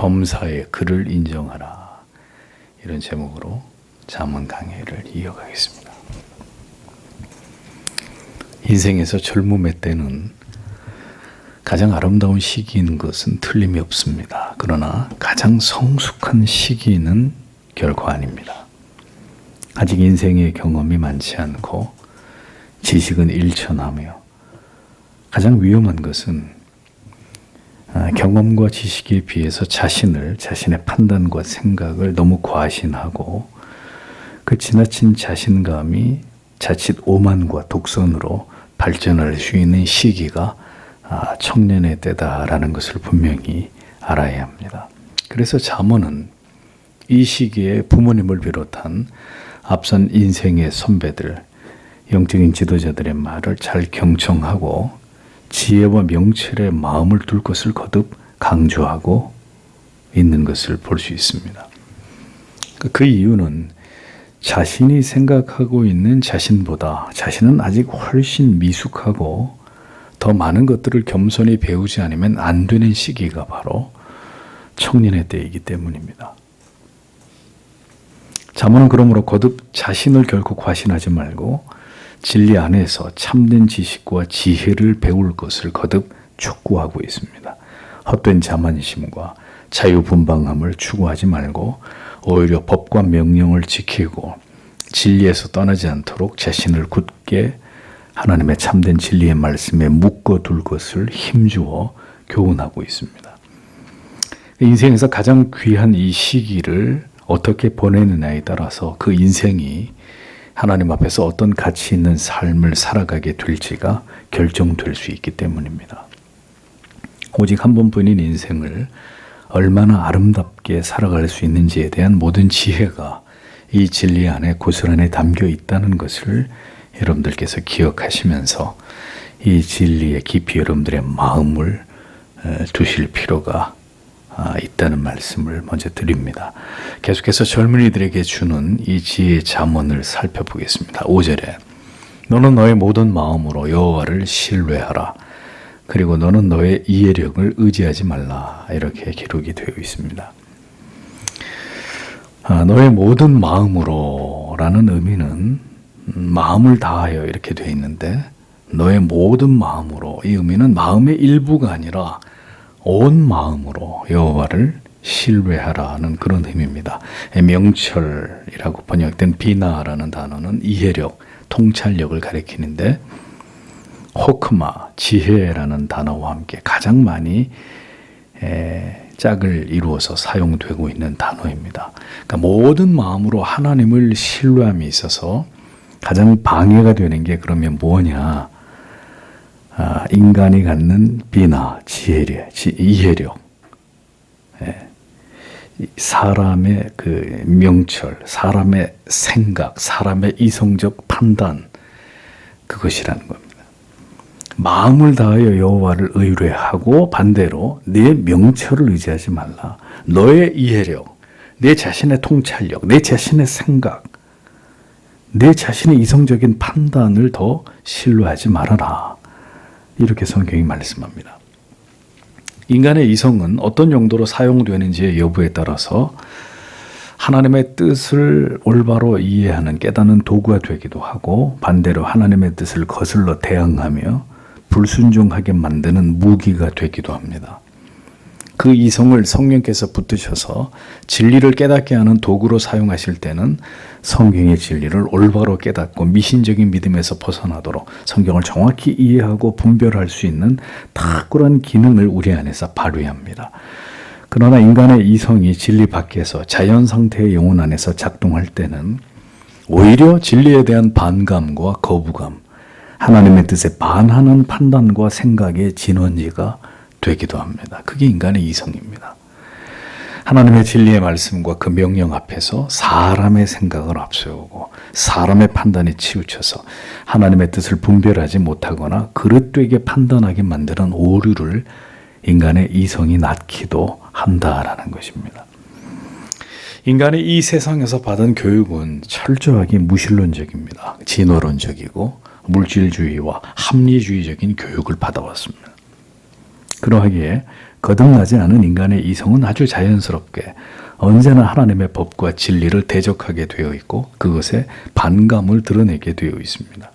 범사에 그를 인정하라. 이런 제목으로 잠언 강해를 이어가겠습니다. 인생에서 젊음의 때는 가장 아름다운 시기인 것은 틀림이 없습니다. 그러나 가장 성숙한 시기는 결코 아닙니다. 아직 인생의 경험이 많지 않고 지식은 일천하며 가장 위험한 것은 경험과 지식에 비해서 자신의 판단과 생각을 너무 과신하고 그 지나친 자신감이 자칫 오만과 독선으로 발전할 수 있는 시기가 청년의 때다라는 것을 분명히 알아야 합니다. 그래서 잠언은 이 시기에 부모님을 비롯한 앞선 인생의 선배들, 영적인 지도자들의 말을 잘 경청하고 지혜와 명철의 마음을 둘 것을 거듭 강조하고 있는 것을 볼 수 있습니다. 그 이유는 자신이 생각하고 있는 자신보다 자신은 아직 훨씬 미숙하고 더 많은 것들을 겸손히 배우지 않으면 안 되는 시기가 바로 청년의 때이기 때문입니다. 잠언은 그러므로 거듭 자신을 결코 과신하지 말고 진리 안에서 참된 지식과 지혜를 배울 것을 거듭 촉구하고 있습니다. 헛된 자만심과 자유분방함을 추구하지 말고 오히려 법과 명령을 지키고 진리에서 떠나지 않도록 자신을 굳게 하나님의 참된 진리의 말씀에 묶어둘 것을 힘주어 교훈하고 있습니다. 인생에서 가장 귀한 이 시기를 어떻게 보내느냐에 따라서 그 인생이 하나님 앞에서 어떤 가치 있는 삶을 살아가게 될지가 결정될 수 있기 때문입니다. 오직 한 번뿐인 인생을 얼마나 아름답게 살아갈 수 있는지에 대한 모든 지혜가 이 진리 안에 고스란히 담겨 있다는 것을 여러분들께서 기억하시면서 이 진리에 깊이 여러분들의 마음을 두실 필요가 있다는 말씀을 먼저 드립니다. 계속해서 젊은이들에게 주는 이 지혜의 잠언을 살펴보겠습니다. 5절에 너는 너의 모든 마음으로 여호와를 신뢰하라. 그리고 너는 너의 이해력을 의지하지 말라. 이렇게 기록이 되어 있습니다. 너의 모든 마음으로 라는 의미는 마음을 다하여 이렇게 되어 있는데 너의 모든 마음으로 이 의미는 마음의 일부가 아니라 온 마음으로 여호와를 신뢰하라는 그런 의미입니다. 명철이라고 번역된 비나라는 단어는 이해력, 통찰력을 가리키는데 호크마, 지혜라는 단어와 함께 가장 많이 짝을 이루어서 사용되고 있는 단어입니다. 그러니까 모든 마음으로 하나님을 신뢰함에 있어서 가장 방해가 되는 게 그러면 뭐냐? 인간이 갖는 비나, 이해력, 사람의 그 명철, 사람의 생각, 사람의 이성적 판단, 그것이라는 겁니다. 마음을 다하여 여호와를 의뢰하고 반대로 내 명철을 의지하지 말라. 너의 이해력, 내 자신의 통찰력, 내 자신의 생각, 내 자신의 이성적인 판단을 더 신뢰하지 말아라. 이렇게 성경이 말씀합니다. 인간의 이성은 어떤 용도로 사용되는지의 여부에 따라서 하나님의 뜻을 올바로 이해하는 깨닫는 도구가 되기도 하고 반대로 하나님의 뜻을 거슬러 대항하며 불순종하게 만드는 무기가 되기도 합니다. 그 이성을 성령께서 붙드셔서 진리를 깨닫게 하는 도구로 사용하실 때는 성경의 진리를 올바로 깨닫고 미신적인 믿음에서 벗어나도록 성경을 정확히 이해하고 분별할 수 있는 탁월한 기능을 우리 안에서 발휘합니다. 그러나 인간의 이성이 진리 밖에서 자연 상태의 영혼 안에서 작동할 때는 오히려 진리에 대한 반감과 거부감, 하나님의 뜻에 반하는 판단과 생각의 진원지가 되기도 합니다. 그게 인간의 이성입니다. 하나님의 진리의 말씀과 그 명령 앞에서 사람의 생각을 앞세우고 사람의 판단에 치우쳐서 하나님의 뜻을 분별하지 못하거나 그릇되게 판단하게 만드는 오류를 인간의 이성이 낳기도 한다라는 것입니다. 인간이 이 세상에서 받은 교육은 철저하게 무신론적입니다. 진화론적이고 물질주의와 합리주의적인 교육을 받아왔습니다. 그러하기에 거듭나지 않은 인간의 이성은 아주 자연스럽게 언제나 하나님의 법과 진리를 대적하게 되어 있고 그것에 반감을 드러내게 되어 있습니다.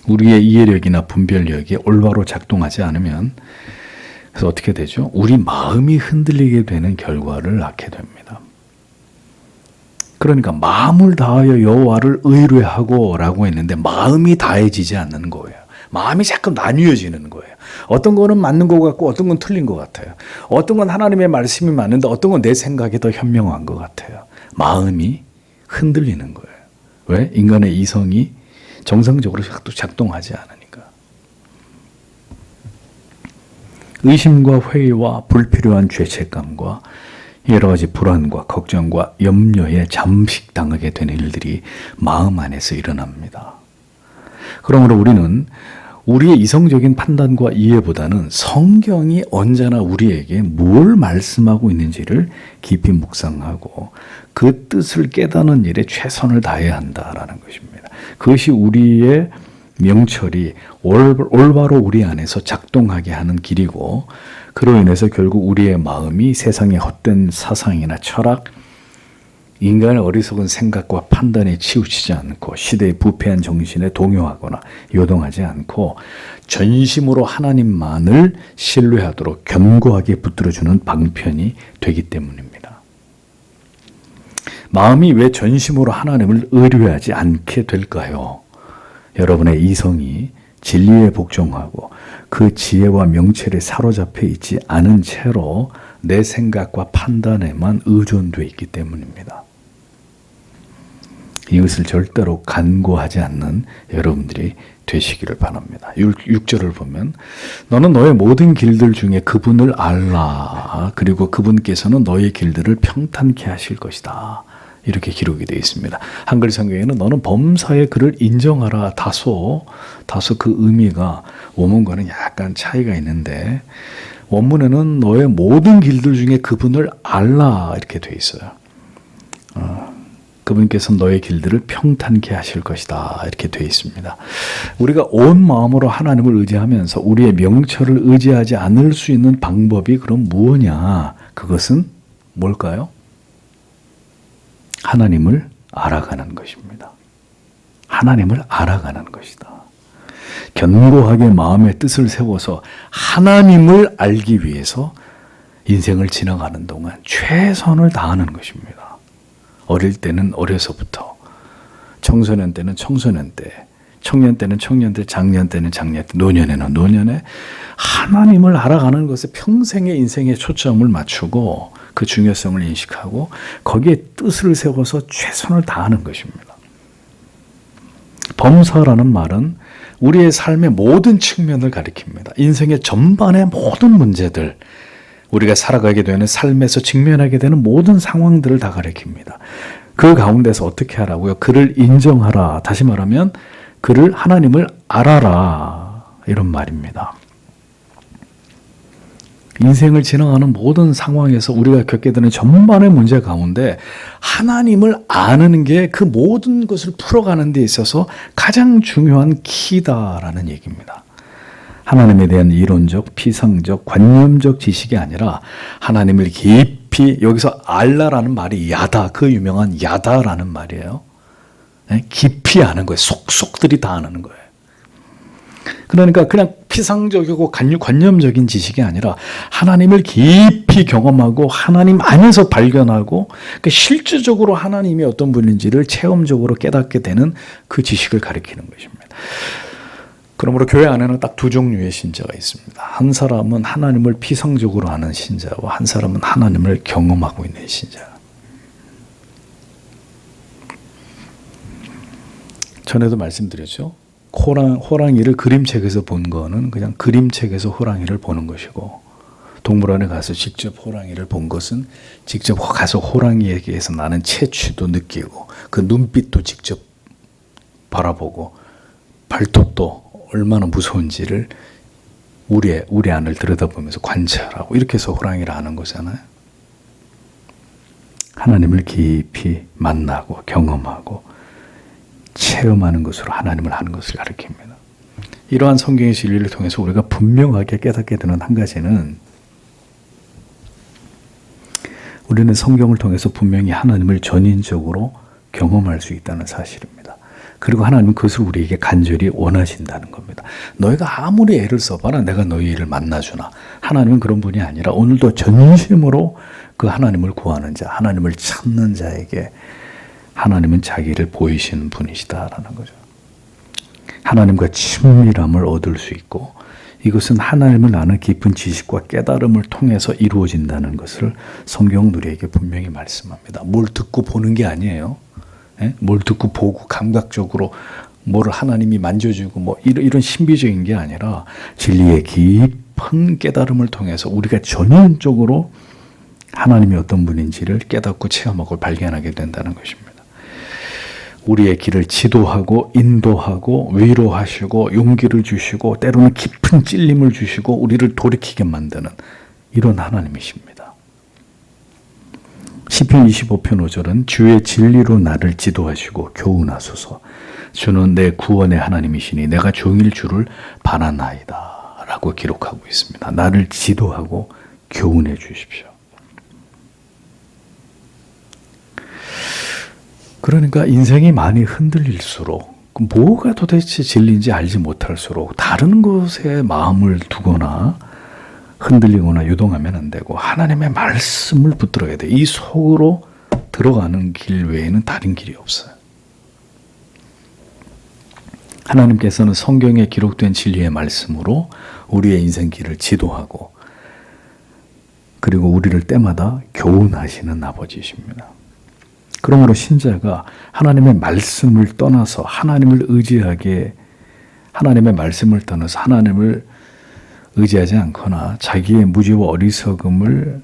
우리의 이해력이나 분별력이 올바로 작동하지 않으면 그래서 어떻게 되죠? 우리 마음이 흔들리게 되는 결과를 낳게 됩니다. 그러니까 마음을 다하여 여호와를 의뢰하고 라고 했는데 마음이 다해지지 않는 거예요. 마음이 자꾸 나뉘어지는 거예요. 어떤 거는 맞는 것 같고 어떤 건 틀린 것 같아요. 어떤 건 하나님의 말씀이 맞는데 어떤 건 내 생각이 더 현명한 것 같아요. 마음이 흔들리는 거예요. 왜? 인간의 이성이 정상적으로 작동하지 않으니까. 의심과 회의와 불필요한 죄책감과 여러 가지 불안과 걱정과 염려에 잠식당하게 되는 일들이 마음 안에서 일어납니다. 그러므로 우리는 우리의 이성적인 판단과 이해보다는 성경이 언제나 우리에게 뭘 말씀하고 있는지를 깊이 묵상하고 그 뜻을 깨닫는 일에 최선을 다해야 한다라는 것입니다. 그것이 우리의 명철이 올바로 우리 안에서 작동하게 하는 길이고 그로 인해서 결국 우리의 마음이 세상의 헛된 사상이나 철학, 인간의 어리석은 생각과 판단에 치우치지 않고 시대의 부패한 정신에 동요하거나 요동하지 않고 전심으로 하나님만을 신뢰하도록 견고하게 붙들어주는 방편이 되기 때문입니다. 마음이 왜 전심으로 하나님을 의뢰하지 않게 될까요? 여러분의 이성이 진리에 복종하고 그 지혜와 명철에 사로잡혀 있지 않은 채로 내 생각과 판단에만 의존되어 있기 때문입니다. 이것을 절대로 간구하지 않는 여러분들이 되시기를 바랍니다. 6절을 보면 너는 너의 모든 길들 중에 그분을 알라. 그리고 그분께서는 너의 길들을 평탄케 하실 것이다. 이렇게 기록이 되어 있습니다. 한글 성경에는 너는 범사의 그를 인정하라. 다소 그 의미가 원문과는 약간 차이가 있는데 원문에는 너의 모든 길들 중에 그분을 알라 이렇게 되어 있어요. 그분께서 너의 길들을 평탄케 하실 것이다 이렇게 되어 있습니다. 우리가 온 마음으로 하나님을 의지하면서 우리의 명철을 의지하지 않을 수 있는 방법이 그럼 무엇이냐? 그것은 뭘까요? 하나님을 알아가는 것입니다. 하나님을 알아가는 것이다. 견고하게 마음의 뜻을 세워서 하나님을 알기 위해서 인생을 지나가는 동안 최선을 다하는 것입니다. 어릴 때는 어려서부터, 청소년 때는 청소년 때, 청년 때는 청년 때, 장년 때는 장년 때, 노년에는 노년에 하나님을 알아가는 것에 평생의 인생의 초점을 맞추고 그 중요성을 인식하고 거기에 뜻을 세워서 최선을 다하는 것입니다. 범사라는 말은 우리의 삶의 모든 측면을 가리킵니다. 인생의 전반의 모든 문제들, 우리가 살아가게 되는 삶에서 직면하게 되는 모든 상황들을 다 가리킵니다. 그 가운데서 어떻게 하라고요? 그를 인정하라. 다시 말하면 그를 하나님을 알아라. 이런 말입니다. 인생을 지나가는 모든 상황에서 우리가 겪게 되는 전반의 문제 가운데 하나님을 아는 게 그 모든 것을 풀어가는 데 있어서 가장 중요한 키다라는 얘기입니다. 하나님에 대한 이론적, 피상적, 관념적 지식이 아니라 하나님을 깊이, 여기서 알라라는 말이 야다, 그 유명한 야다라는 말이에요. 깊이 아는 거예요. 속속들이 다 아는 거예요. 그러니까 그냥 피상적이고 관념적인 지식이 아니라 하나님을 깊이 경험하고 하나님 안에서 발견하고 실질적으로 하나님이 어떤 분인지를 체험적으로 깨닫게 되는 그 지식을 가리키는 것입니다. 그러므로 교회 안에는 딱 두 종류의 신자가 있습니다. 한 사람은 하나님을 피상적으로 아는 신자와 한 사람은 하나님을 경험하고 있는 신자. 전에도 말씀드렸죠. 호랑이를 그림책에서 본 거는 그냥 그림책에서 호랑이를 보는 것이고 동물원에 가서 직접 호랑이를 본 것은 직접 가서 호랑이에게서 나는 채취도 느끼고 그 눈빛도 직접 바라보고 발톱도 얼마나 무서운지를 우리 안을 들여다보면서 관찰하고 이렇게 해서 호랑이를 아는 거잖아요. 하나님을 깊이 만나고 경험하고 체험하는 것으로 하나님을 아는 것을 가리킵니다. 이러한 성경의 진리를 통해서 우리가 분명하게 깨닫게 되는 한 가지는 우리는 성경을 통해서 분명히 하나님을 전인적으로 경험할 수 있다는 사실입니다. 그리고 하나님은 그것을 우리에게 간절히 원하신다는 겁니다. 너희가 아무리 애를 써봐라 내가 너희를 만나주나. 하나님은 그런 분이 아니라 오늘도 전심으로 그 하나님을 구하는 자, 하나님을 찾는 자에게 하나님은 자기를 보이시는 분이시다라는 거죠. 하나님과 친밀함을 얻을 수 있고 이것은 하나님을 아는 깊은 지식과 깨달음을 통해서 이루어진다는 것을 성경은 우리에게 분명히 말씀합니다. 뭘 듣고 보는 게 아니에요. 뭘 듣고 보고 감각적으로 뭐를 하나님이 만져주고 뭐 이런 신비적인 게 아니라 진리의 깊은 깨달음을 통해서 우리가 전인적으로 하나님이 어떤 분인지를 깨닫고 체험하고 발견하게 된다는 것입니다. 우리의 길을 지도하고 인도하고 위로하시고 용기를 주시고 때로는 깊은 찔림을 주시고 우리를 돌이키게 만드는 이런 하나님이십니다. 시편 25편 5절은 주의 진리로 나를 지도하시고 교훈하소서. 주는 내 구원의 하나님이시니 내가 종일 주를 바라나이다 라고 기록하고 있습니다. 나를 지도하고 교훈해 주십시오. 그러니까 인생이 많이 흔들릴수록 뭐가 도대체 진리인지 알지 못할수록 다른 것에 마음을 두거나 흔들리거나 유동하면 안 되고 하나님의 말씀을 붙들어야 돼. 이 속으로 들어가는 길 외에는 다른 길이 없어요. 하나님께서는 성경에 기록된 진리의 말씀으로 우리의 인생 길을 지도하고 그리고 우리를 때마다 교훈하시는 아버지이십니다. 그러므로 신자가 하나님의 말씀을 떠나서 하나님을 의지하게 하나님의 말씀을 떠나서 하나님을 의지하지 않거나 자기의 무지와 어리석음을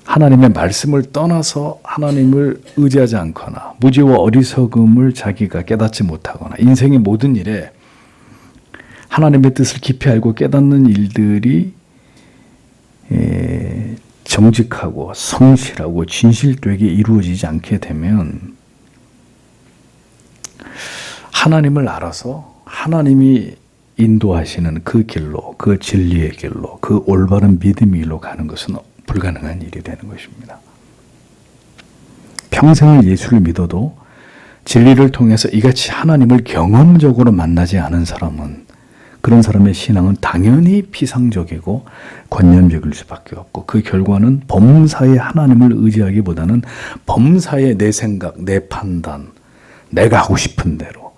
하나님의 말씀을 떠나서 하나님을 의지하지 않거나 무지와 어리석음을 자기가 깨닫지 못하거나 인생의 모든 일에 하나님의 뜻을 깊이 알고 깨닫는 일들이 정직하고 성실하고 진실되게 이루어지지 않게 되면 하나님을 알아서 하나님이 인도하시는 그 길로, 그 진리의 길로, 그 올바른 믿음의 길로 가는 것은 불가능한 일이 되는 것입니다. 평생을 예수를 믿어도 진리를 통해서 이같이 하나님을 경험적으로 만나지 않은 사람은 그런 사람의 신앙은 당연히 피상적이고 관념적일 수밖에 없고 그 결과는 범사에 하나님을 의지하기보다는 범사에 내 생각, 내 판단, 내가 하고 싶은 대로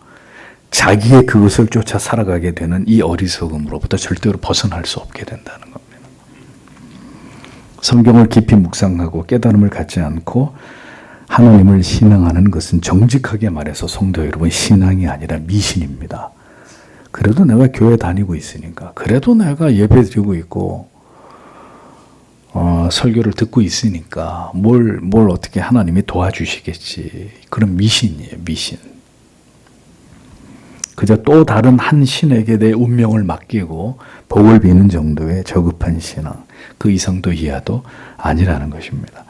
자기의 그것을 쫓아 살아가게 되는 이 어리석음으로부터 절대로 벗어날 수 없게 된다는 겁니다. 성경을 깊이 묵상하고 깨달음을 갖지 않고 하나님을 신앙하는 것은 정직하게 말해서 성도 여러분 신앙이 아니라 미신입니다. 그래도 내가 교회 다니고 있으니까 그래도 내가 예배 드리고 있고 설교를 듣고 있으니까 뭘 어떻게 하나님이 도와주시겠지. 그런 미신이에요. 미신. 그저 또 다른 한 신에게 내 운명을 맡기고 복을 비는 정도의 저급한 신앙. 그 이상도 이하도 아니라는 것입니다.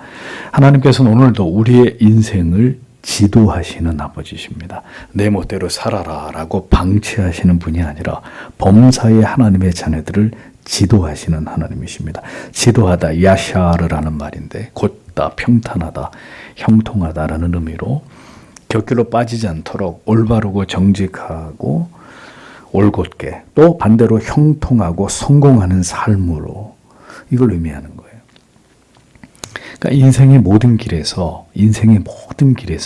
하나님께서는 오늘도 우리의 인생을 지도하시는 아버지십니다. 내 멋대로 살아라 라고 방치하시는 분이 아니라 범사의 하나님의 자녀들을 지도하시는 하나님이십니다. 지도하다 야샤르라는 말인데 곧다, 평탄하다, 형통하다라는 의미로 곁길로 빠지지 않도록 올바르고 정직하고 올곧게 또 반대로 형통하고 성공하는 삶으로 이걸 의미하는 거예요. 그러니까 인생의 모든 길에서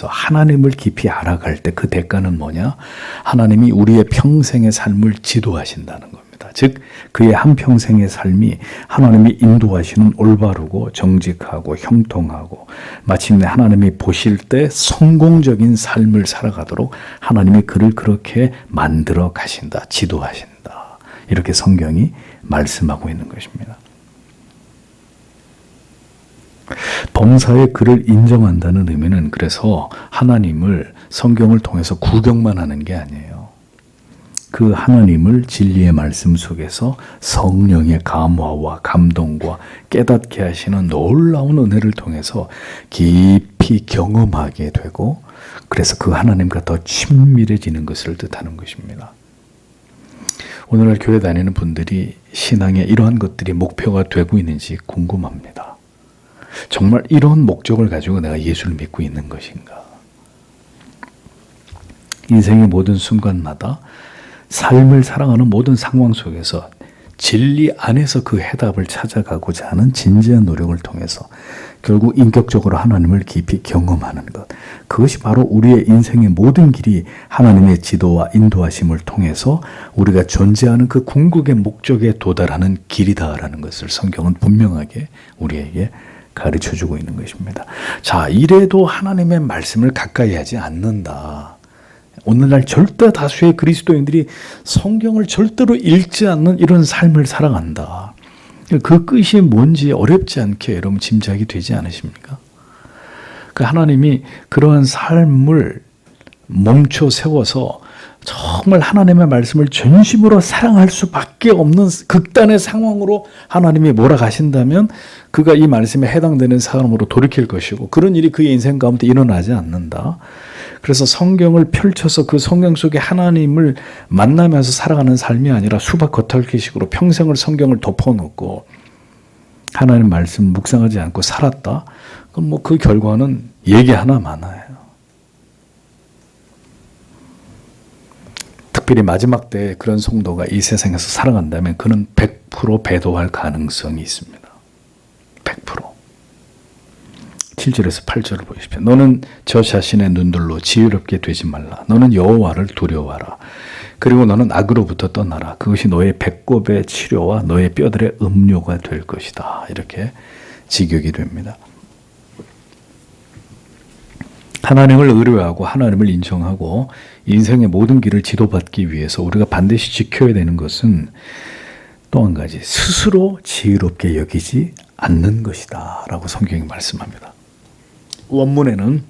하나님을 깊이 알아갈 때 그 대가는 뭐냐? 하나님이 우리의 평생의 삶을 지도하신다는 겁니다. 즉 그의 한평생의 삶이 하나님이 인도하시는 올바르고 정직하고 형통하고 마침내 하나님이 보실 때 성공적인 삶을 살아가도록 하나님이 그를 그렇게 만들어 가신다. 지도하신다. 이렇게 성경이 말씀하고 있는 것입니다. 범사의 그를 인정한다는 의미는 그래서 하나님을 성경을 통해서 구경만 하는 게 아니에요. 그 하나님을 진리의 말씀 속에서 성령의 감화와 감동과 깨닫게 하시는 놀라운 은혜를 통해서 깊이 경험하게 되고 그래서 그 하나님과 더 친밀해지는 것을 뜻하는 것입니다. 오늘날 교회 다니는 분들이 신앙에 이러한 것들이 목표가 되고 있는지 궁금합니다. 정말 이런 목적을 가지고 내가 예수를 믿고 있는 것인가? 인생의 모든 순간마다 삶을 살아가는 모든 상황 속에서 진리 안에서 그 해답을 찾아가고자 하는 진지한 노력을 통해서 결국 인격적으로 하나님을 깊이 경험하는 것. 그것이 바로 우리의 인생의 모든 길이 하나님의 지도와 인도하심을 통해서 우리가 존재하는 그 궁극의 목적에 도달하는 길이다라는 것을 성경은 분명하게 우리에게 가르쳐주고 있는 것입니다. 자, 이래도 하나님의 말씀을 가까이 하지 않는다. 오늘날 절대 다수의 그리스도인들이 성경을 절대로 읽지 않는 이런 삶을 살아간다. 그 끝이 뭔지 어렵지 않게 여러분 짐작이 되지 않으십니까? 그 하나님이 그러한 삶을 멈춰 세워서 정말 하나님의 말씀을 전심으로 사랑할 수밖에 없는 극단의 상황으로 하나님이 몰아가신다면 그가 이 말씀에 해당되는 사람으로 돌이킬 것이고 그런 일이 그의 인생 가운데 일어나지 않는다. 그래서 성경을 펼쳐서 그 성경 속에 하나님을 만나면서 살아가는 삶이 아니라 수박 겉핥기식으로 평생을 성경을 덮어놓고 하나님 말씀 묵상하지 않고 살았다. 그럼 뭐 그 결과는 얘기 하나 많아요. 특별히 마지막 때에 그런 성도가 이 세상에서 살아간다면 그는 100% 배도할 가능성이 있습니다. 100%. 7절에서 8절을 보십시오. 너는 저 자신의 눈들로 지혜롭게 되지 말라. 너는 여호와를 두려워하라. 그리고 너는 악으로부터 떠나라. 그것이 너의 배꼽의 치료와 너의 뼈들의 음료가 될 것이다. 이렇게 직역이 됩니다. 하나님을 의뢰하고 하나님을 인정하고 인생의 모든 길을 지도받기 위해서 우리가 반드시 지켜야 되는 것은 또 한 가지, 스스로 지혜롭게 여기지 않는 것이다 라고 성경이 말씀합니다. 원문에는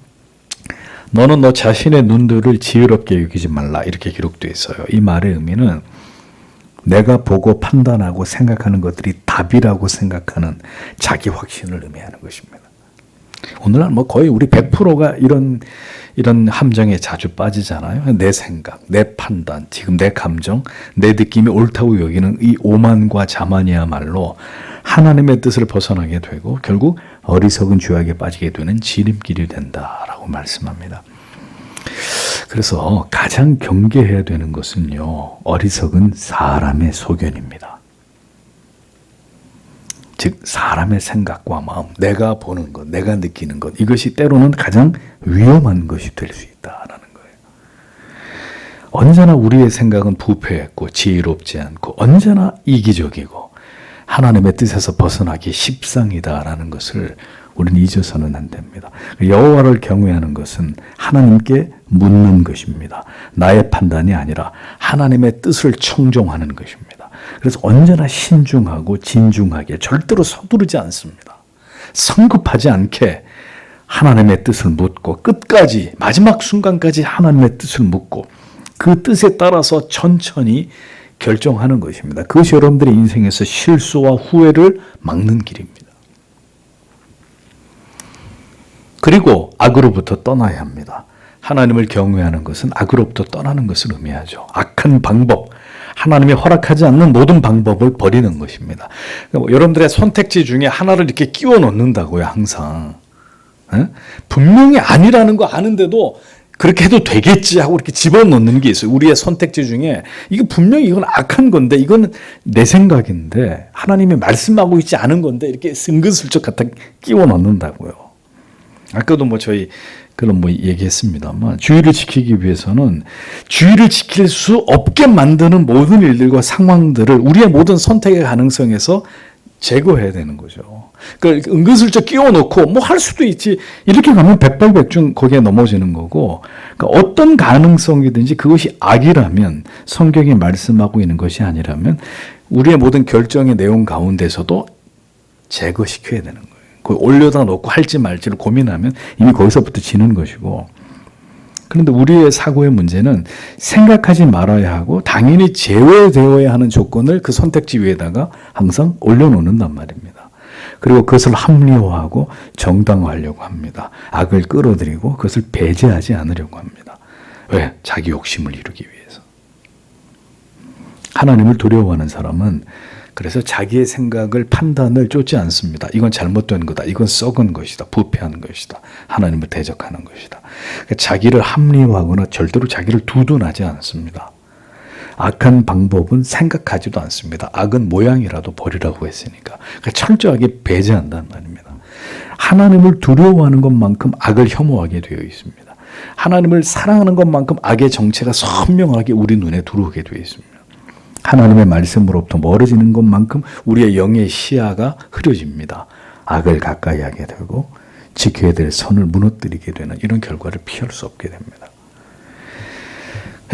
너는 너 자신의 눈들을 지혜롭게 여기지 말라 이렇게 기록되어 있어요. 이 말의 의미는 내가 보고 판단하고 생각하는 것들이 답이라고 생각하는 자기 확신을 의미하는 것입니다. 오늘날 뭐 거의 우리 100%가 이런 함정에 자주 빠지잖아요. 내 생각, 내 판단, 지금 내 감정, 내 느낌이 옳다고 여기는 이 오만과 자만이야말로 하나님의 뜻을 벗어나게 되고 결국 어리석은 죄악에 빠지게 되는 지름길이 된다라고 말씀합니다. 그래서 가장 경계해야 되는 것은요, 어리석은 사람의 소견입니다. 즉 사람의 생각과 마음, 내가 보는 것, 내가 느끼는 것, 이것이 때로는 가장 위험한 것이 될 수 있다라는 거예요. 언제나 우리의 생각은 부패했고 지혜롭지 않고 언제나 이기적이고 하나님의 뜻에서 벗어나기 십상이다라는 것을 우리는 잊어서는 안 됩니다. 여호와를 경외하는 것은 하나님께 묻는 것입니다. 나의 판단이 아니라 하나님의 뜻을 청종하는 것입니다. 그래서 언제나 신중하고 진중하게 절대로 서두르지 않습니다. 성급하지 않게 하나님의 뜻을 묻고 끝까지 마지막 순간까지 하나님의 뜻을 묻고 그 뜻에 따라서 천천히 결정하는 것입니다. 그것이 여러분들의 인생에서 실수와 후회를 막는 길입니다. 그리고 악으로부터 떠나야 합니다. 하나님을 경외하는 것은 악으로부터 떠나는 것을 의미하죠. 악한 방법, 하나님이 허락하지 않는 모든 방법을 버리는 것입니다. 여러분들의 선택지 중에 하나를 이렇게 끼워 넣는다고요, 항상. 분명히 아니라는 거 아는데도 그렇게 해도 되겠지 하고 이렇게 집어넣는 게 있어요. 우리의 선택지 중에 이거 분명히 이건 악한 건데 이건 내 생각인데 하나님이 말씀하고 있지 않은 건데 이렇게 은근슬쩍 갖다 끼워 넣는다고요. 아까도 뭐 저희 그런 뭐 얘기했습니다만 주의를 지키기 위해서는 주의를 지킬 수 없게 만드는 모든 일들과 상황들을 우리의 모든 선택의 가능성에서 제거해야 되는 거죠. 그러니까 은근슬쩍 끼워놓고 뭐 할 수도 있지 이렇게 가면 백발백중 거기에 넘어지는 거고, 그러니까 어떤 가능성이든지 그것이 악이라면 성경이 말씀하고 있는 것이 아니라면 우리의 모든 결정의 내용 가운데서도 제거시켜야 되는 거예요. 올려다 놓고 할지 말지를 고민하면 이미 거기서부터 지는 것이고, 그런데 우리의 사고의 문제는 생각하지 말아야 하고 당연히 제외되어야 하는 조건을 그 선택지 위에다가 항상 올려놓는단 말입니다. 그리고 그것을 합리화하고 정당화하려고 합니다. 악을 끌어들이고 그것을 배제하지 않으려고 합니다. 왜? 자기 욕심을 이루기 위해서. 하나님을 두려워하는 사람은 그래서 자기의 생각을 판단을 쫓지 않습니다. 이건 잘못된 거다. 이건 썩은 것이다. 부패한 것이다. 하나님을 대적하는 것이다. 자기를 합리화하거나 절대로 자기를 두둔하지 않습니다. 악한 방법은 생각하지도 않습니다. 악은 모양이라도 버리라고 했으니까. 철저하게 배제한다는 말입니다. 하나님을 두려워하는 것만큼 악을 혐오하게 되어 있습니다. 하나님을 사랑하는 것만큼 악의 정체가 선명하게 우리 눈에 들어오게 되어 있습니다. 하나님의 말씀으로부터 멀어지는 것만큼 우리의 영의 시야가 흐려집니다. 악을 가까이 하게 되고 지켜야 될 선을 무너뜨리게 되는 이런 결과를 피할 수 없게 됩니다.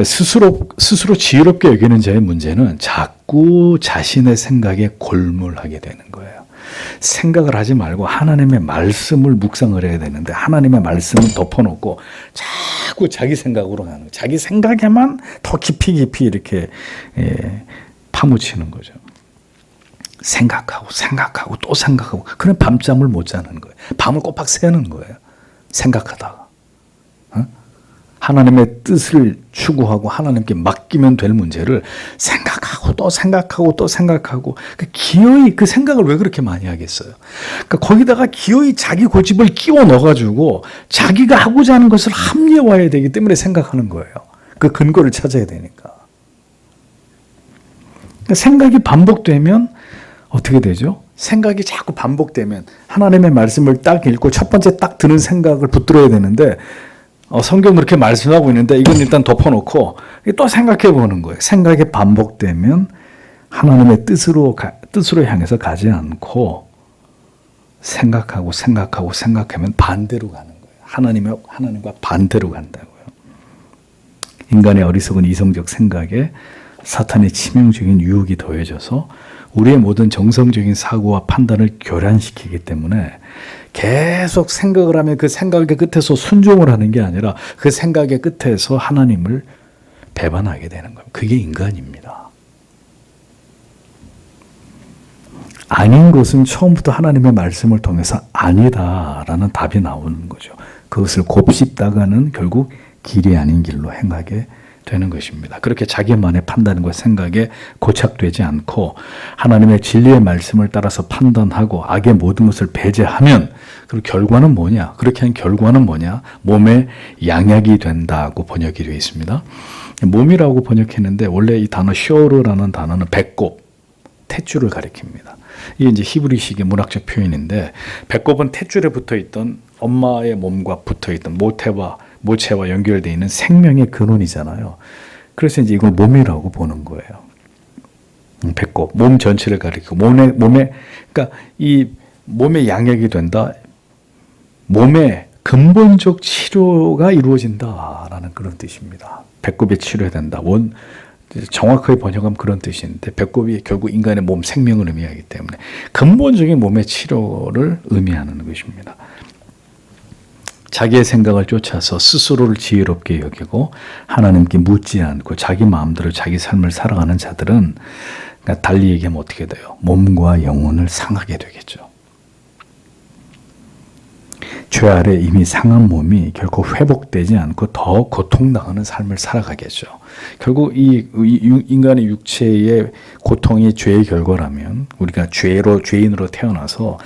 스스로 지혜롭게 여기는 자의 문제는 자꾸 자신의 생각에 골몰하게 되는 거예요. 생각을 하지 말고 하나님의 말씀을 묵상을 해야 되는데 하나님의 말씀을 덮어놓고 자꾸 자기 생각으로 가는 거예요. 자기 생각에만 더 깊이 이렇게 파묻히는 거죠. 생각하고 또 생각하고 그럼 밤잠을 못 자는 거예요. 밤을 꼬박 새는 거예요. 생각하다가. 하나님의 뜻을 추구하고 하나님께 맡기면 될 문제를 생각하고 또 생각하고 또 생각하고 기어이 그 생각을 왜 그렇게 많이 하겠어요? 그러니까 거기다가 기어이 자기 고집을 끼워 넣어가지고 자기가 하고자 하는 것을 합리화해야 되기 때문에 생각하는 거예요. 그 근거를 찾아야 되니까. 그러니까 생각이 반복되면 어떻게 되죠? 생각이 자꾸 반복되면 하나님의 말씀을 딱 읽고 첫 번째 딱 드는 생각을 붙들어야 되는데 성경 그렇게 말씀하고 있는데 이건 일단 덮어놓고 또 생각해 보는 거예요. 생각이 반복되면 하나님의 뜻으로 향해서 가지 않고 생각하면 반대로 가는 거예요. 하나님과 반대로 간다고요. 인간의 어리석은 이성적 생각에 사탄의 치명적인 유혹이 더해져서 우리의 모든 정성적인 사고와 판단을 교란시키기 때문에 계속 생각을 하면 그 생각의 끝에서 순종을 하는 게 아니라 그 생각의 끝에서 하나님을 배반하게 되는 거예요. 그게 인간입니다. 아닌 것은 처음부터 하나님의 말씀을 통해서 아니다라는 답이 나오는 거죠. 그것을 곱씹다가는 결국 길이 아닌 길로 행하게 되는 것입니다. 그렇게 자기만의 판단과 생각에 고착되지 않고 하나님의 진리의 말씀을 따라서 판단하고 악의 모든 것을 배제하면 그 결과는 뭐냐? 그렇게 한 결과는 뭐냐? 몸의 양약이 된다고 번역이 되어 있습니다. 몸이라고 번역했는데 원래 이 단어 쇼르라는 단어는 배꼽, 탯줄을 가리킵니다. 이게 이제 히브리식의 문학적 표현인데 배꼽은 탯줄에 붙어있던 엄마의 몸과 붙어있던 모체와 연결되어 있는 생명의 근원이잖아요. 그래서 이제 이걸 몸이라고 보는 거예요. 배꼽, 몸 전체를 가리키고 그러니까 이 몸의 양약이 된다. 몸의 근본적 치료가 이루어진다라는 그런 뜻입니다. 배꼽이 치료해야 된다. 정확하게 번역하면 그런 뜻인데 배꼽이 결국 인간의 몸 생명을 의미하기 때문에 근본적인 몸의 치료를 의미하는 것입니다. 자기의 생각을 쫓아서 스스로를 지혜롭게 여기고 하나님께 묻지 않고 자기 마음대로 자기 삶을 살아가는 자들은 그러니까 달리 얘기하면 어떻게 돼요? 몸과 영혼을 상하게 되겠죠. 죄 아래 이미 상한 몸이 결코 회복되지 않고 더 고통당하는 삶을 살아가겠죠. 결국 이 인간의 육체의 고통이 죄의 결과라면 우리가 죄인으로 태어나서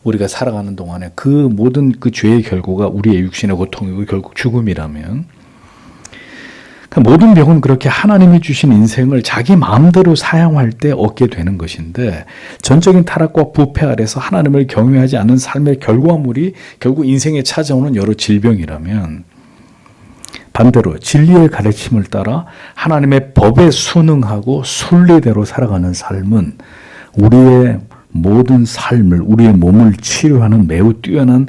우리가 살아가는 동안에 그 모든 그 죄의 결과가 우리의 육신의 고통이고 결국 죽음이라면 모든 병은 그렇게 하나님이 주신 인생을 자기 마음대로 사용할 때 얻게 되는 것인데 전적인 타락과 부패 아래서 하나님을 경외하지 않는 삶의 결과물이 결국 인생에 찾아오는 여러 질병이라면 반대로 진리의 가르침을 따라 하나님의 법에 순응하고 순리대로 살아가는 삶은 우리의 모든 삶을 우리의 몸을 치료하는 매우 뛰어난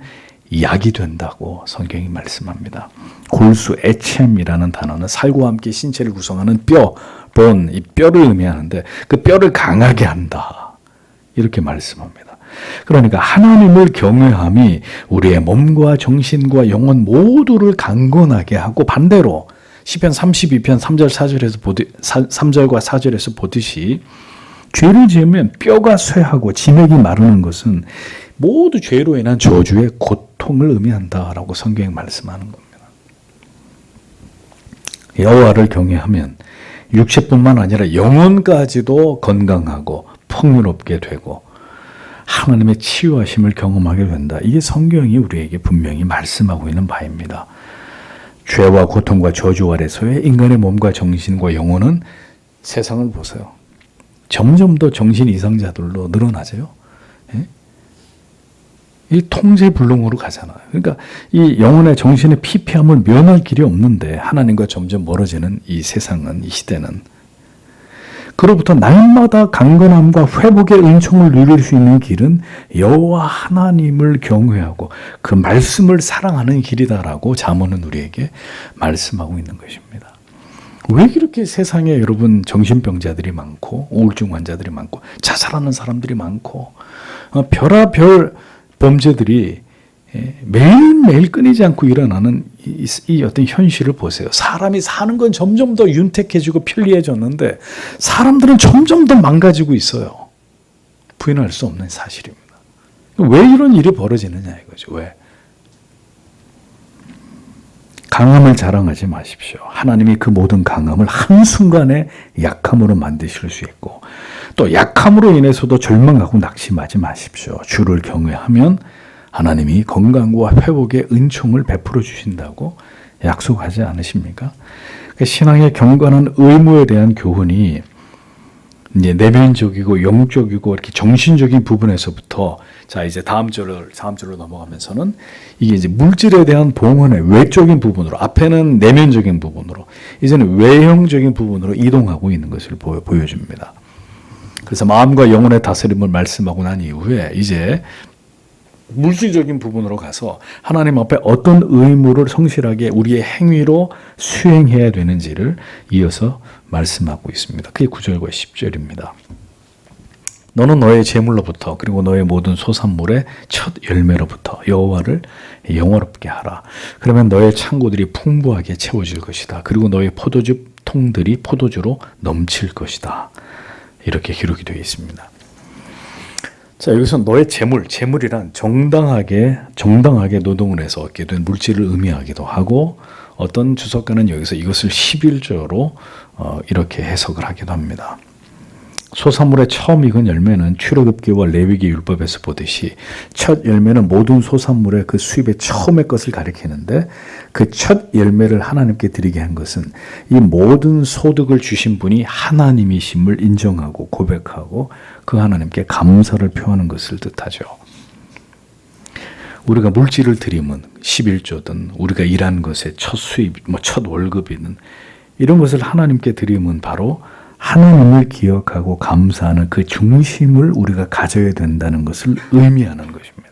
약이 된다고 성경이 말씀합니다. 골수 에쳔이라는 단어는 살과 함께 신체를 구성하는 이 뼈를 의미하는데 그 뼈를 강하게 한다. 이렇게 말씀합니다. 그러니까 하나님을 경외함이 우리의 몸과 정신과 영혼 모두를 강건하게 하고 반대로 시편 32편 3절과 4절에서 보듯이 죄를 지으면 뼈가 쇠하고 진액이 마르는 것은 모두 죄로 인한 저주의 고통을 의미한다라고 성경이 말씀하는 겁니다. 여호와를 경외하면 육체뿐만 아니라 영혼까지도 건강하고 풍요롭게 되고 하나님의 치유하심을 경험하게 된다. 이게 성경이 우리에게 분명히 말씀하고 있는 바입니다. 죄와 고통과 저주 아래서의 인간의 몸과 정신과 영혼은 세상을 보세요. 점점 더 정신 이상자들로 늘어나죠. 예? 이 통제불능으로 가잖아요. 그러니까 이 영혼의 정신의 피폐함을 면할 길이 없는데 하나님과 점점 멀어지는 이 세상은, 이 시대는 그로부터 날마다 강건함과 회복의 은총을 누릴 수 있는 길은 여호와 하나님을 경외하고 그 말씀을 사랑하는 길이다라고 잠언은 우리에게 말씀하고 있는 것입니다. 왜 이렇게 세상에 여러분 정신병자들이 많고 우울증 환자들이 많고 자살하는 사람들이 많고 별의별 범죄들이 매일매일 끊이지 않고 일어나는 이 어떤 현실을 보세요. 사람이 사는 건 점점 더 윤택해지고 편리해졌는데 사람들은 점점 더 망가지고 있어요. 부인할 수 없는 사실입니다. 왜 이런 일이 벌어지느냐 이거죠. 왜? 강함을 자랑하지 마십시오. 하나님이 그 모든 강함을 한순간에 약함으로 만드실 수 있고 또 약함으로 인해서도 절망하고 낙심하지 마십시오. 주를 경외하면 하나님이 건강과 회복의 은총을 베풀어 주신다고 약속하지 않으십니까? 신앙의 경건한 의무에 대한 교훈이 이제 내면적이고 영적이고 이렇게 정신적인 부분에서부터 자 이제 다음 절로 넘어가면서는 이게 이제 물질에 대한 봉헌의 외적인 부분으로 앞에는 내면적인 부분으로 이제는 외형적인 부분으로 이동하고 있는 것을 보여줍니다. 그래서 마음과 영혼의 다스림을 말씀하고 난 이후에 이제 물질적인 부분으로 가서 하나님 앞에 어떤 의무를 성실하게 우리의 행위로 수행해야 되는지를 이어서 말씀하고 있습니다. 그게 9절과 10절입니다. 너는 너의 재물로부터 그리고 너의 모든 소산물의 첫 열매로부터 여호와를 영화롭게 하라. 그러면 너의 창고들이 풍부하게 채워질 것이다. 그리고 너의 포도주 통들이 포도주로 넘칠 것이다. 이렇게 기록이 되어 있습니다. 자, 여기서 너의 재물이란 정당하게 노동을 해서 얻게 된 물질을 의미하기도 하고 어떤 주석가는 여기서 이것을 11조로 이렇게 해석을 하기도 합니다. 소산물의 처음 익은 열매는 출애굽기와 레위기 율법에서 보듯이 첫 열매는 모든 소산물의 그 수입의 처음의 것을 가리키는데 그 첫 열매를 하나님께 드리게 한 것은 이 모든 소득을 주신 분이 하나님이심을 인정하고 고백하고 그 하나님께 감사를 표하는 것을 뜻하죠. 우리가 물질을 드리면 11조든 우리가 일한 것의 첫 수입, 첫 월급이든 이런 것을 하나님께 드리면 바로 하나님을 기억하고 감사하는 그 중심을 우리가 가져야 된다는 것을 의미하는 것입니다.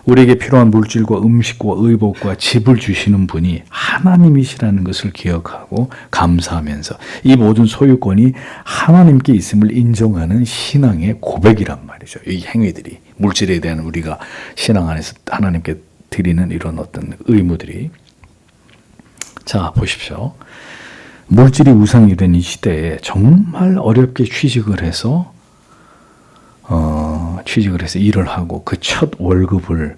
우리에게 필요한 물질과 음식과 의복과 집을 주시는 분이 하나님이시라는 것을 기억하고 감사하면서 이 모든 소유권이 하나님께 있음을 인정하는 신앙의 고백이란 말이죠. 이 행위들이 물질에 대한 우리가 신앙 안에서 하나님께 드리는 이런 어떤 의무들이 자 보십시오. 물질이 우상이 된 이 시대에 정말 어렵게 취직을 해서 일을 하고 그 첫 월급을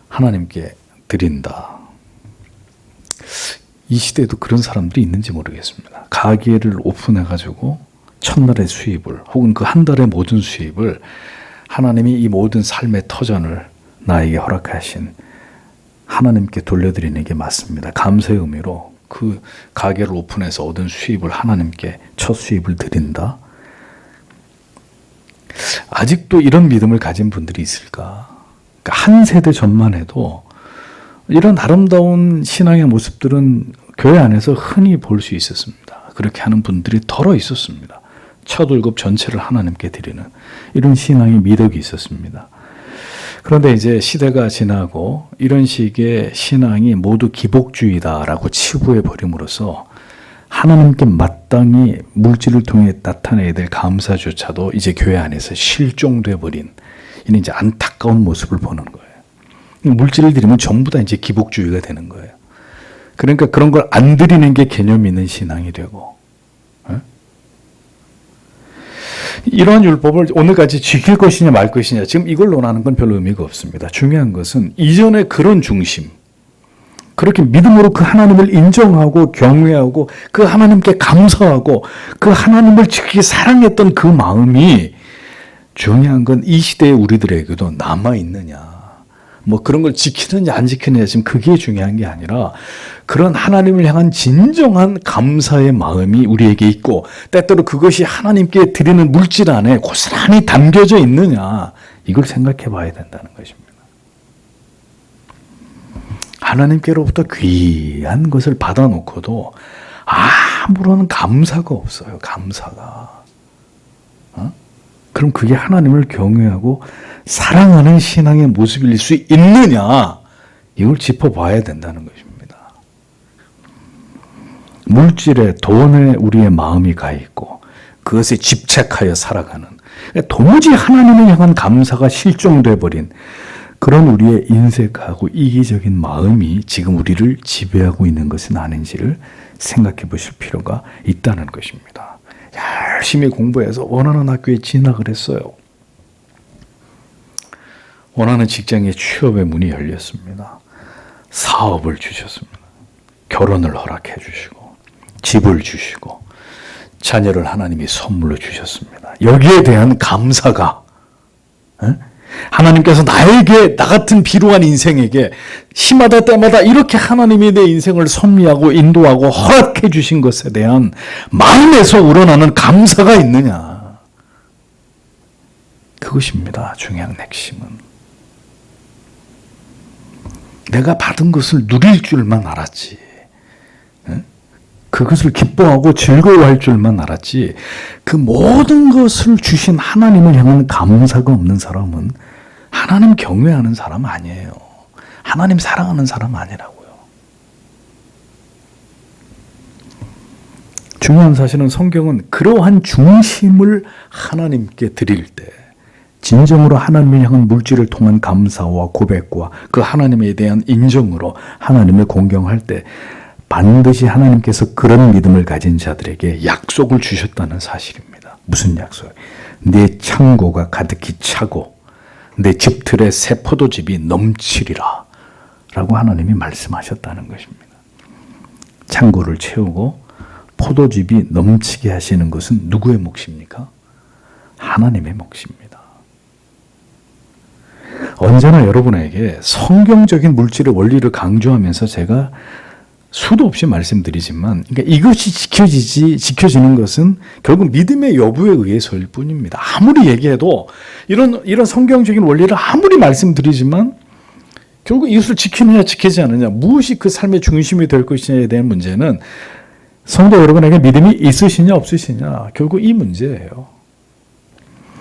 하나님께 드린다. 이 시대에도 그런 사람들이 있는지 모르겠습니다. 가게를 오픈해가지고 첫날의 수입을 혹은 그 한 달의 모든 수입을 하나님이 이 모든 삶의 터전을 나에게 허락하신 하나님께 돌려드리는 게 맞습니다. 감사의 의미로 그 가게를 오픈해서 얻은 수입을 하나님께 첫 수입을 드린다. 아직도 이런 믿음을 가진 분들이 있을까? 그러니까 한 세대 전만 해도 이런 아름다운 신앙의 모습들은 교회 안에서 흔히 볼 수 있었습니다. 그렇게 하는 분들이 덜어 있었습니다. 첫 월급 전체를 하나님께 드리는 이런 신앙의 미덕이 있었습니다. 그런데 이제 시대가 지나고 이런 식의 신앙이 모두 기복주의다라고 치부해 버림으로써 하나님께 마땅히 물질을 통해 나타내야 될 감사조차도 이제 교회 안에서 실종돼 버린 이는 이제 안타까운 모습을 보는 거예요. 물질을 드리면 전부 다 이제 기복주의가 되는 거예요. 그러니까 그런 걸 안 드리는 게 개념 있는 신앙이 되고 이러한 율법을 오늘까지 지킬 것이냐 말 것이냐 지금 이걸 논하는 건 별로 의미가 없습니다. 중요한 것은 이전의 그런 중심 그렇게 믿음으로 그 하나님을 인정하고 경외하고 그 하나님께 감사하고 그 하나님을 지키기 사랑했던 그 마음이 중요한 건 이 시대의 우리들에게도 남아있느냐. 뭐 그런 걸 지키느냐 안 지키느냐 지금 그게 중요한 게 아니라 그런 하나님을 향한 진정한 감사의 마음이 우리에게 있고 때때로 그것이 하나님께 드리는 물질 안에 고스란히 담겨져 있느냐 이걸 생각해 봐야 된다는 것입니다. 하나님께로부터 귀한 것을 받아놓고도 아무런 감사가 없어요. 감사가. 그럼 그게 하나님을 경외하고 사랑하는 신앙의 모습일 수 있느냐? 이걸 짚어봐야 된다는 것입니다. 물질에 돈에 우리의 마음이 가 있고 그것에 집착하여 살아가는 도무지 하나님을 향한 감사가 실종돼 버린 그런 우리의 인색하고 이기적인 마음이 지금 우리를 지배하고 있는 것은 아닌지를 생각해 보실 필요가 있다는 것입니다. 열심히 공부해서 원하는 학교에 진학을 했어요. 원하는 직장에 취업의 문이 열렸습니다. 사업을 주셨습니다. 결혼을 허락해 주시고 집을 주시고 자녀를 하나님이 선물로 주셨습니다. 여기에 대한 감사가 하나님께서 나에게 나 같은 비루한 인생에게 심하다 때마다 이렇게 하나님이 내 인생을 섭리하고 인도하고 허락해 주신 것에 대한 마음에서 우러나는 감사가 있느냐. 그것입니다. 중요한 핵심은. 내가 받은 것을 누릴 줄만 알았지. 그것을 기뻐하고 즐거워할 줄만 알았지. 그 모든 것을 주신 하나님을 향한 감사가 없는 사람은 하나님 경외하는 사람 아니에요. 하나님 사랑하는 사람 아니라고요. 중요한 사실은 성경은 그러한 중심을 하나님께 드릴 때 진정으로 하나님을 향한 물질을 통한 감사와 고백과 그 하나님에 대한 인정으로 하나님을 공경할 때 반드시 하나님께서 그런 믿음을 가진 자들에게 약속을 주셨다는 사실입니다. 무슨 약속? 내 창고가 가득히 차고 내 집틀에 새 포도즙이 넘치리라 라고 하나님이 말씀하셨다는 것입니다. 창고를 채우고 포도즙이 넘치게 하시는 것은 누구의 몫입니까? 하나님의 몫입니다. 언제나 여러분에게 성경적인 물질의 원리를 강조하면서 제가 수도 없이 말씀드리지만, 그러니까 이것이 지켜지는 것은 결국 믿음의 여부에 의해서일 뿐입니다. 아무리 얘기해도 이런 성경적인 원리를 아무리 말씀드리지만 결국 이것을 지키느냐 지키지 않느냐, 무엇이 그 삶의 중심이 될 것이냐에 대한 문제는 성도 여러분에게 믿음이 있으시냐 없으시냐, 결국 이 문제예요.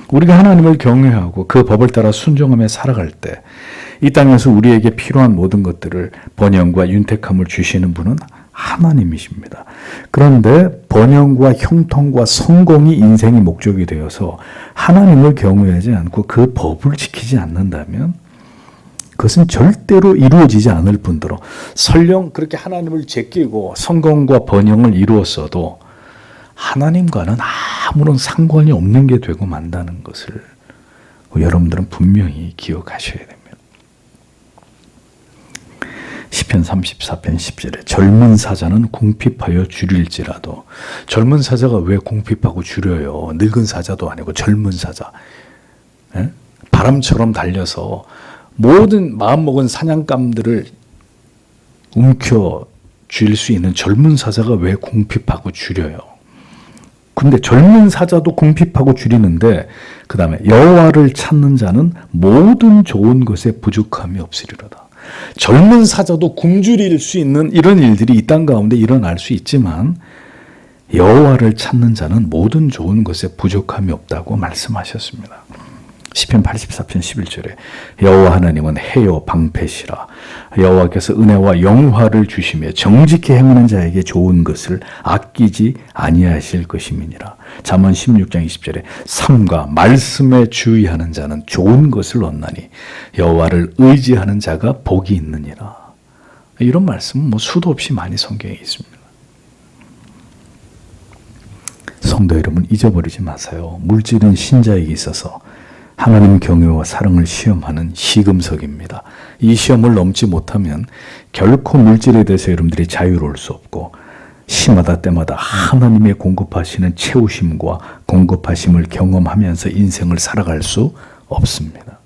우리가 하나님을 경외하고 그 법을 따라 순종하며 살아갈 때 이 땅에서 우리에게 필요한 모든 것들을 번영과 윤택함을 주시는 분은 하나님이십니다. 그런데 번영과 형통과 성공이 인생의 목적이 되어서 하나님을 경외하지 않고 그 법을 지키지 않는다면 그것은 절대로 이루어지지 않을 뿐더러 설령 그렇게 하나님을 제끼고 성공과 번영을 이루었어도 하나님과는 아무런 상관이 없는 게 되고 만다는 것을 여러분들은 분명히 기억하셔야 됩니다. 시편 34편 10절에 젊은 사자는 궁핍하여 줄일지라도, 젊은 사자가 왜 궁핍하고 줄여요? 늙은 사자도 아니고 젊은 사자. 에? 바람처럼 달려서 모든 마음먹은 사냥감들을 움켜 쥘 수 있는 젊은 사자가 왜 궁핍하고 줄여요? 근데 젊은 사자도 궁핍하고 줄이는데 그 다음에 여호와를 찾는 자는 모든 좋은 것에 부족함이 없으리로다. 젊은 사자도 굶주릴 수 있는 이런 일들이 이 땅 가운데 일어날 수 있지만 여호와를 찾는 자는 모든 좋은 것에 부족함이 없다고 말씀하셨습니다. 시편 84편 11절에 여호와 하나님은 해요 방패시라. 여호와께서 은혜와 영화를 주시며 정직히 행하는 자에게 좋은 것을 아끼지 아니하실 것임이니라. 잠언 16장 20절에 삶과 말씀에 주의하는 자는 좋은 것을 얻나니 여호와를 의지하는 자가 복이 있느니라. 이런 말씀은 수도 없이 많이 성경에 있습니다. 성도 여러분, 잊어버리지 마세요. 물질은 신자에게 있어서 하나님 경외와 사랑을 시험하는 시금석입니다. 이 시험을 넘지 못하면 결코 물질에 대해서 여러분들이 자유로울 수 없고 시마다 때마다 하나님의 공급하시는 채우심과 공급하심을 경험하면서 인생을 살아갈 수 없습니다.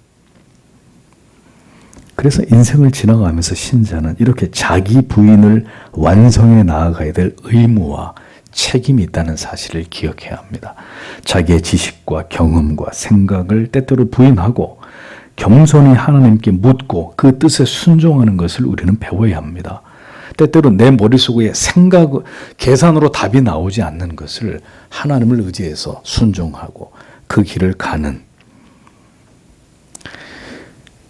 그래서 인생을 지나가면서 신자는 이렇게 자기 부인을 완성해 나아가야 될 의무와 책임이 있다는 사실을 기억해야 합니다. 자기의 지식과 경험과 생각을 때때로 부인하고 겸손히 하나님께 묻고 그 뜻에 순종하는 것을 우리는 배워야 합니다. 때때로 내 머릿속에 생각, 계산으로 답이 나오지 않는 것을 하나님을 의지해서 순종하고 그 길을 가는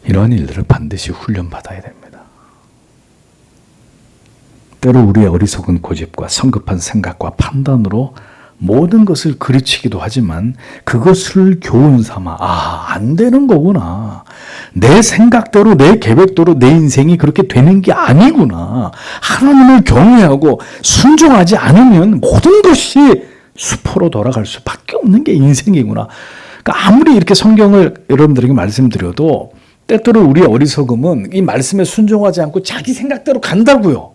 이러한 일들을 반드시 훈련받아야 됩니다. 때로 우리의 어리석은 고집과 성급한 생각과 판단으로 모든 것을 그르치기도 하지만 그것을 교훈 삼아 안 되는 거구나. 내 생각대로 내 계획대로 내 인생이 그렇게 되는 게 아니구나. 하나님을 경외하고 순종하지 않으면 모든 것이 수포로 돌아갈 수밖에 없는 게 인생이구나. 그러니까 아무리 이렇게 성경을 여러분들에게 말씀드려도 때때로 우리의 어리석음은 이 말씀에 순종하지 않고 자기 생각대로 간다고요.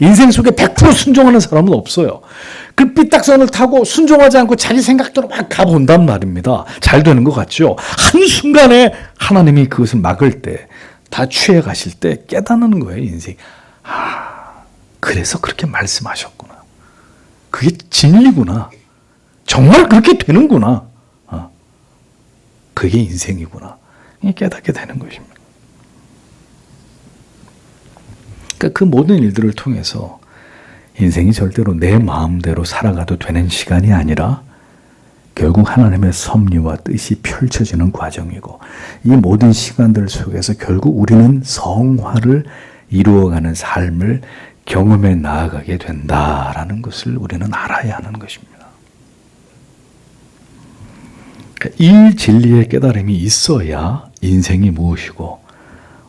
인생 속에 100% 순종하는 사람은 없어요. 그 삐딱선을 타고 순종하지 않고 자기 생각대로 막 가본단 말입니다. 잘 되는 것 같죠? 한순간에 하나님이 그것을 막을 때, 다 취해 가실 때 깨닫는 거예요, 인생. 그래서 그렇게 말씀하셨구나. 그게 진리구나. 정말 그렇게 되는구나. 그게 인생이구나. 깨닫게 되는 것입니다. 그 모든 일들을 통해서 인생이 절대로 내 마음대로 살아가도 되는 시간이 아니라 결국 하나님의 섭리와 뜻이 펼쳐지는 과정이고 이 모든 시간들 속에서 결국 우리는 성화를 이루어가는 삶을 경험해 나아가게 된다라는 것을 우리는 알아야 하는 것입니다. 이 진리의 깨달음이 있어야 인생이 무엇이고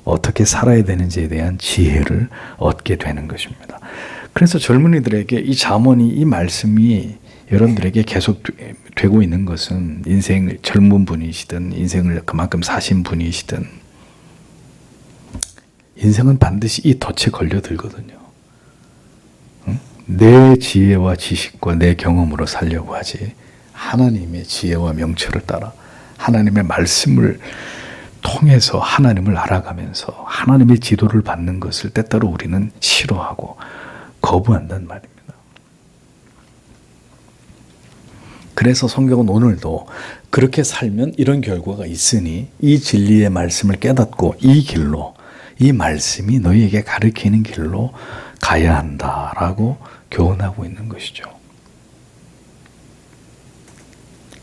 어떻게 살아야 되는지에 대한 지혜를 얻게 되는 것입니다. 그래서 젊은이들에게 이 잠언이, 이 말씀이 여러분들에게 계속 되고 있는 것은 인생 젊은 분이시든 인생을 그만큼 사신 분이시든 인생은 반드시 이 덫에 걸려들거든요. 내 지혜와 지식과 내 경험으로 살려고 하지 하나님의 지혜와 명철을 따라 하나님의 말씀을 통해서 하나님을 알아가면서 하나님의 지도를 받는 것을 때때로 우리는 싫어하고 거부한단 말입니다. 그래서 성경은 오늘도 그렇게 살면 이런 결과가 있으니 이 진리의 말씀을 깨닫고 이 길로, 이 말씀이 너희에게 가르치는 길로 가야 한다라고 교훈하고 있는 것이죠.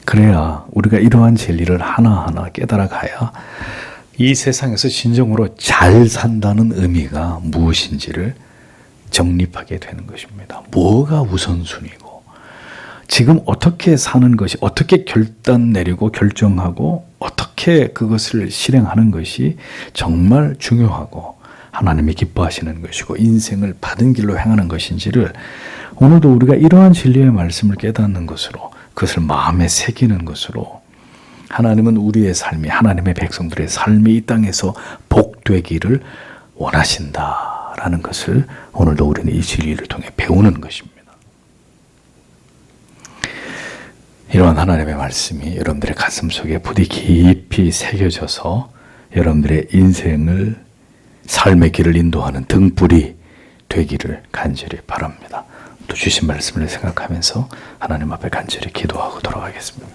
그래야 우리가 이러한 진리를 하나하나 깨달아 가야 이 세상에서 진정으로 잘 산다는 의미가 무엇인지를 정립하게 되는 것입니다. 뭐가 우선순위고 지금 어떻게 사는 것이 어떻게 결단 내리고 결정하고 어떻게 그것을 실행하는 것이 정말 중요하고 하나님이 기뻐하시는 것이고 인생을 받은 길로 행하는 것인지를 오늘도 우리가 이러한 진리의 말씀을 깨닫는 것으로 그것을 마음에 새기는 것으로 하나님은 우리의 삶이 하나님의 백성들의 삶이 이 땅에서 복되기를 원하신다라는 것을 오늘도 우리는 이 진리를 통해 배우는 것입니다. 이러한 하나님의 말씀이 여러분들의 가슴 속에 부디 깊이 새겨져서 여러분들의 인생을 삶의 길을 인도하는 등불이 되기를 간절히 바랍니다. 또 주신 말씀을 생각하면서 하나님 앞에 간절히 기도하고 돌아가겠습니다.